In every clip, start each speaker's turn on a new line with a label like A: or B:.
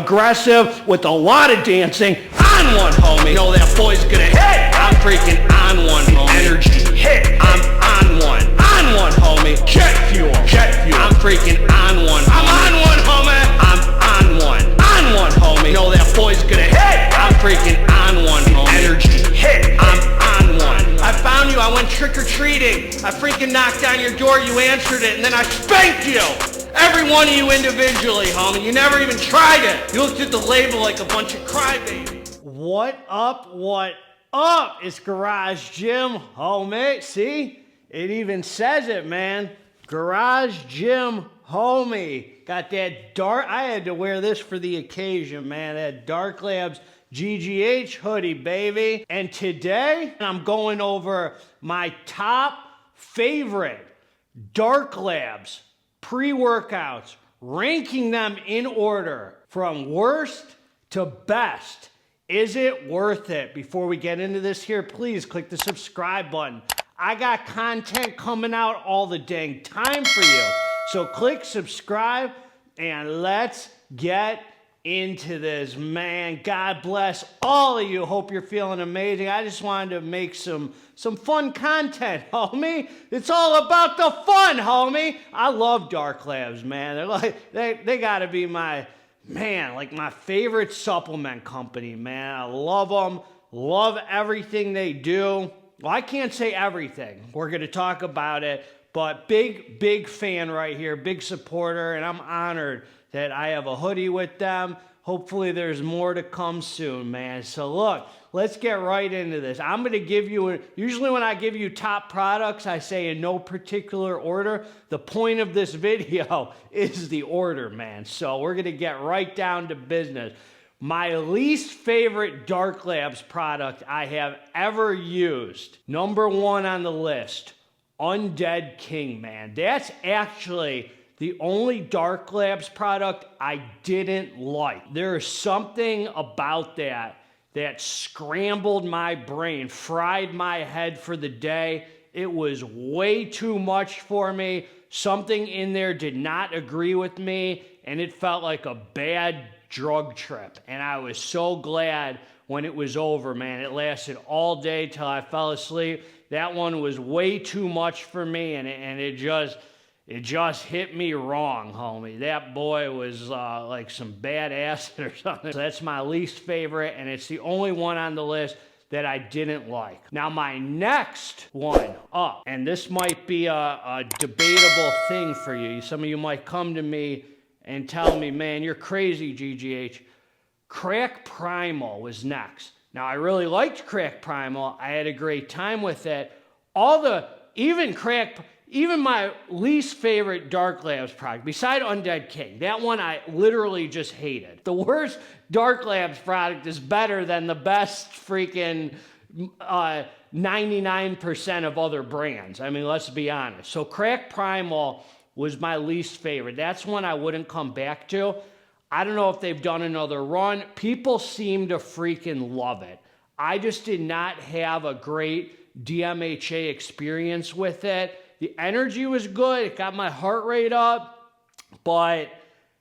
A: aggressive with a lot of dancing. On one, homie. You know that boy's gonna hit. I'm freaking on one, homie. Energy hit. I'm on one. On one, homie. Jet fuel. Jet fuel. I'm freaking on one, homie. I'm on one, homie. I'm on one. On one, homie. You know that boy's gonna hit. I'm freaking on one, homie. Energy hit. I'm on one. I found you. I went trick-or-treating. I freaking knocked on your door. You answered it, and then I spanked you. Every one of you individually, homie. You never even tried it. You looked at the label like a bunch of crybabies. What up? What up? It's Garage Gym, homie. See? It even says it, man. Garage Gym, homie. Got that dark... I had to wear this for the occasion, man. That Dark Labz GGH hoodie, baby. And today, I'm going over my top favorite Dark Labz pre-workouts, ranking them in order from worst to best. Is it worth it? Before we get into this here, please click the subscribe button. I got content coming out all the dang time for you. So click subscribe and let's get into this, man. God bless all of you. Hope you're feeling amazing. I just wanted to make some fun content, homie. It's all about the fun, homie. I love Dark Labz, man. They're like they gotta be my like my favorite supplement company, man. I love them. Love everything they do. Well, I can't say everything. We're gonna talk about it, but big fan right here, big supporter, and I'm honored that I have a hoodie with them. Hopefully there's more to come soon, man. So look, let's get right into this. I'm gonna give you, usually when I give you top products, I say in no particular order. The point of this video is the order, man. So we're gonna get right down to business. My least favorite Dark Labz product I have ever used, number one on the list, Undead King, man. That's actually the only Dark Labz product I didn't like. There is something about that scrambled my brain, fried my head for the day. It was way too much for me. Something in there did not agree with me, and it felt like a bad drug trip. And I was so glad when it was over, man. It lasted all day till I fell asleep. That one was way too much for me, and it just hit me wrong, homie. That boy was like some bad acid or something. So that's my least favorite, and it's the only one on the list that I didn't like. Now, my next one up, and this might be a debatable thing for you. Some of you might come to me and tell me, man, you're crazy, GGH. Crack Primal was next. Now, I really liked Crack Primal. I had a great time with it. Even my least favorite Dark Labz product, beside Undead King, that one I literally just hated. The worst Dark Labz product is better than the best freaking 99% of other brands. I mean, let's be honest. So Crack Primal was my least favorite. That's one I wouldn't come back to. I don't know if they've done another run. People seem to freaking love it. I just did not have a great DMHA experience with it. The energy was good. It got my heart rate up, but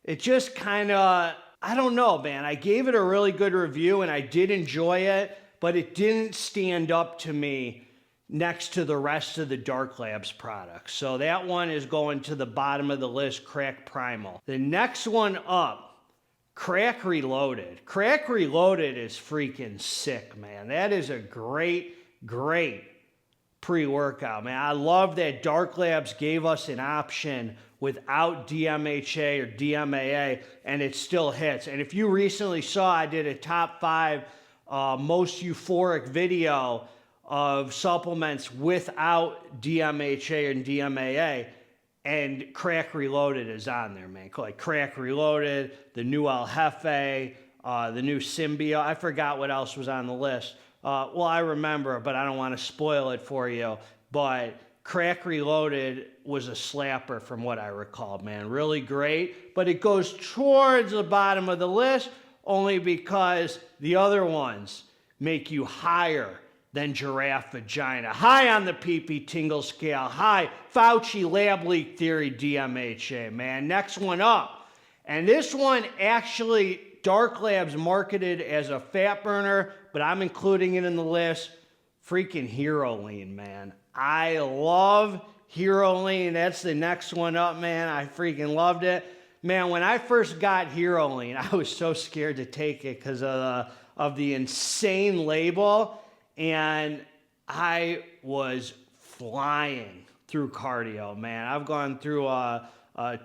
A: it just kind of, I don't know, man. I gave it a really good review and I did enjoy it, but it didn't stand up to me next to the rest of the Dark Labz products. So that one is going to the bottom of the list, Crack Primal. The next one up, Crack Reloaded. Crack Reloaded is freaking sick, man. That is a great pre-workout, man. I love that Dark Labz gave us an option without DMHA or DMAA, and it still hits. And if you recently saw, I did a top 5 most euphoric video of supplements without DMHA and DMAA, and Crack Reloaded is on there, man. Like Crack Reloaded, the new El Jefe, the new Symbio. I forgot what else was on the list. Well, I remember, but I don't want to spoil it for you. But Crack Reloaded was a slapper from what I recall, man. Really great, but it goes towards the bottom of the list only because the other ones make you higher than giraffe vagina. High on the PP tingle scale. High Fauci lab leak theory DMHA, man. Next one up. And this one actually Dark Labz marketed as a fat burner, but I'm including it in the list. Freaking Hero Lean, man. I love Hero Lean. That's the next one up, man. I freaking loved it. Man, when I first got Hero Lean, I was so scared to take it because of the insane label, and I was flying through cardio, man. I've gone through a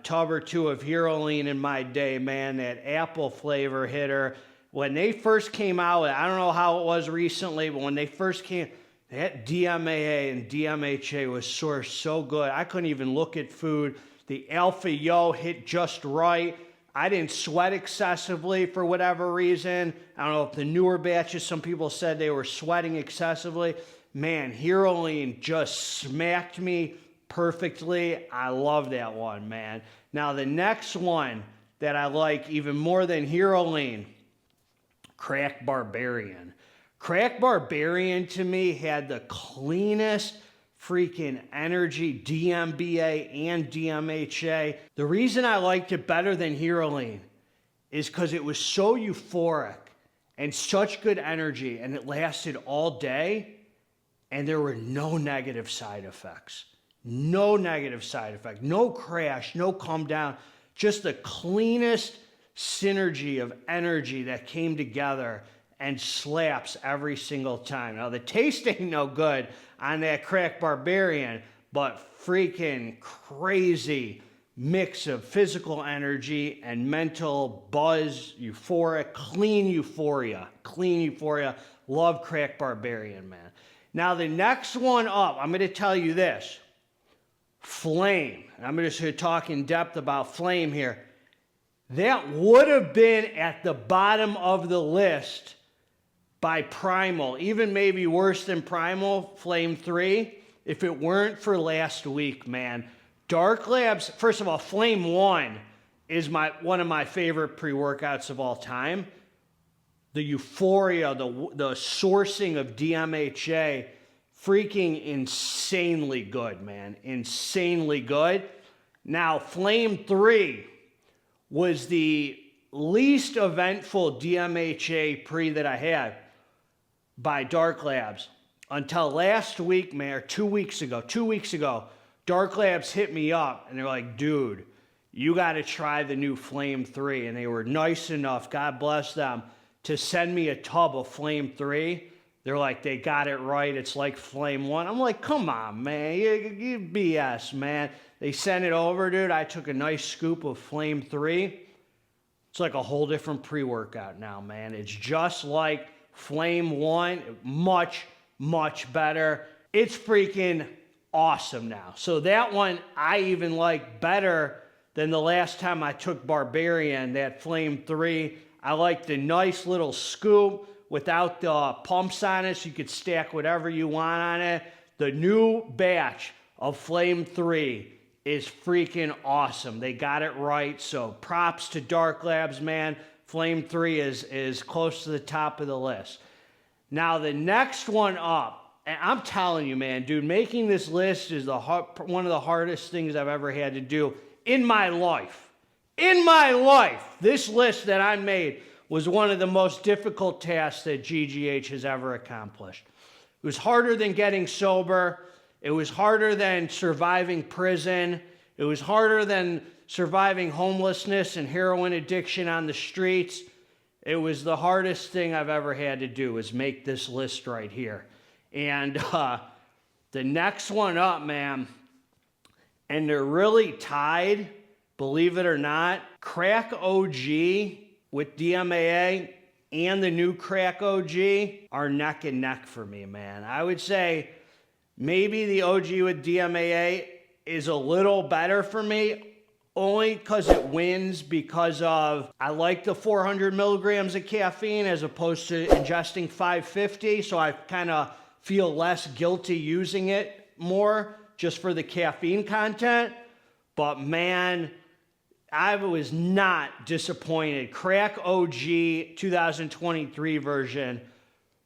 A: tub or two of Hero Lean in my day, man. That apple flavor hitter. When they first came out, I don't know how it was recently, but when they first came, that DMAA and DMHA was sourced so good. I couldn't even look at food. The Alpha Yo hit just right. I didn't sweat excessively for whatever reason. I don't know if the newer batches, some people said they were sweating excessively. Man, Hero Lean just smacked me perfectly. I love that one, man. Now, the next one that I like even more than Hero Lean, Crack Barbarian. Crack Barbarian to me had the cleanest freaking energy, DMBA and DMHA. The reason I liked it better than Hero Lean is because it was so euphoric and such good energy, and it lasted all day, and there were no negative side effects. No negative side effect, no crash, no come down, just the cleanest synergy of energy that came together and slaps every single time. Now, the taste ain't no good on that Crack Barbarian, but freaking crazy mix of physical energy and mental buzz, euphoric, clean euphoria. Love Crack Barbarian, man. Now, the next one up, I'm going to tell you this. Flame. I'm just going to talk in depth about Flame here. That would have been at the bottom of the list by Primal, even maybe worse than Primal, Flame 3, if it weren't for last week, man. Dark Labz, first of all, Flame 1 is one of my favorite pre-workouts of all time. The euphoria, the sourcing of DMHA, freaking insanely good, man. Insanely good. Now, Flame 3 was the least eventful DMHA pre that I had by Dark Labz until last week, man, or 2 weeks ago. 2 weeks ago, Dark Labz hit me up, and they're like, dude, you got to try the new Flame 3. And they were nice enough, God bless them, to send me a tub of Flame 3. They're like, they got it right. It's like Flame 1. I'm like, come on, man. You BS, man. They sent it over, dude. I took a nice scoop of Flame 3. It's like a whole different pre-workout now, man. It's just like Flame 1. Much, much better. It's freaking awesome now. So that one I even like better than the last time I took Barbarian, that Flame 3. I like the nice little scoop without the pumps on it, so you could stack whatever you want on it. The new batch of Flame 3 is freaking awesome. They got it right, so props to Dark Labz, man. Flame 3 is close to the top of the list. Now, the next one up, and I'm telling you, man, dude, making this list is one of the hardest things I've ever had to do in my life. In my life, this list that I made was one of the most difficult tasks that GGH has ever accomplished. It was harder than getting sober. It was harder than surviving prison. It was harder than surviving homelessness and heroin addiction on the streets. It was the hardest thing I've ever had to do, is make this list right here. And the next one up, man, and they're really tied, believe it or not, Crack OG with DMAA and the new Crack OG are neck and neck for me, man. I would say maybe the OG with DMAA is a little better for me, only because it wins because of, I like the 400 milligrams of caffeine as opposed to ingesting 550, so I kind of feel less guilty using it more just for the caffeine content. But man, I was not disappointed. Crack OG 2023 version,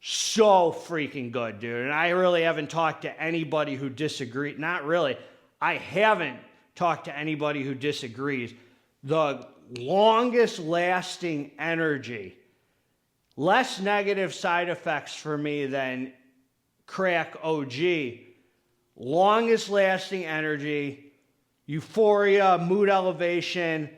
A: so freaking good, dude. And I really haven't talked to anybody who disagrees. Not really. I haven't talked to anybody who disagrees. The longest lasting energy. Less negative side effects for me than crack OG. Longest lasting energy, euphoria, mood elevation.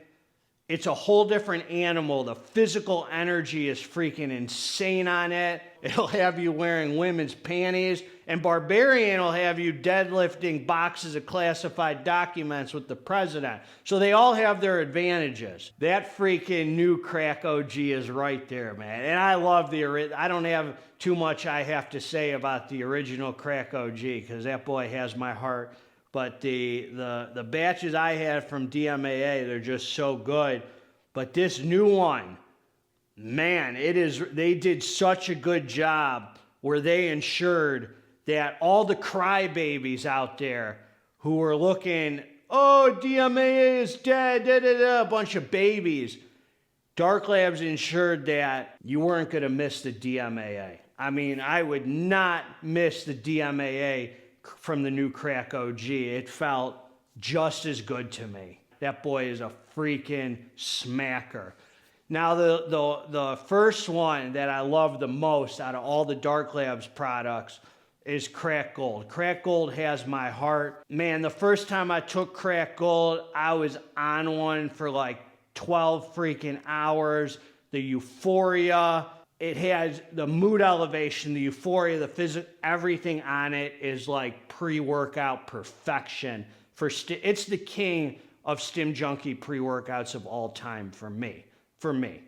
A: It's a whole different animal. The physical energy is freaking insane on it. It'll have you wearing women's panties. And Barbarian will have you deadlifting boxes of classified documents with the president. So they all have their advantages. That freaking new crack OG is right there, man. And I love I don't have too much I have to say about the original crack OG because that boy has my heart. But the batches I had from DMAA, they're just so good. But this new one, man, they did such a good job where they ensured that all the crybabies out there who were looking, oh, DMAA is dead, a bunch of babies. Dark Labz ensured that you weren't going to miss the DMAA. I mean, I would not miss the DMAA from the new crack OG. It felt just as good to me. That boy is a freaking smacker. Now, the first one that I love the most out of all the Dark Labz products is Crack Gold. Crack Gold has my heart. Man, the first time I took Crack Gold, I was on one for like 12 freaking hours. The euphoria, it has the mood elevation, the euphoria, the physics, everything on it is like pre-workout perfection. It's the king of Stim Junkie pre-workouts of all time for me.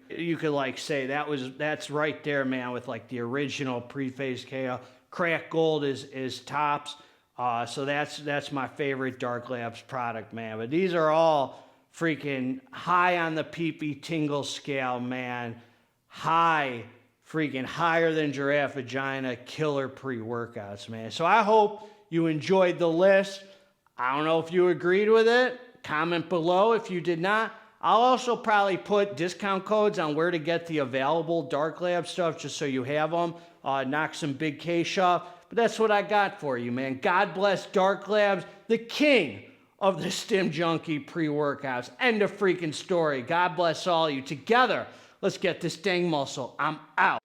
A: You could like say that's right there, man, with like the original pre-phase KO. Crack Gold is tops. So that's my favorite Dark Labz product, man. But these are all freaking high on the pee-pee tingle scale, man. Freaking higher than giraffe vagina, killer pre-workouts, man. So I hope you enjoyed the list. I don't know if you agreed with it. Comment below if you did not. I'll also probably put discount codes on where to get the available Dark Labz stuff just so you have them. Knock some big cash off. But that's what I got for you, man. God bless Dark Labz, the king of the Stim Junkie pre-workouts. End of freaking story. God bless all of you. Together, let's get this dang muscle. I'm out.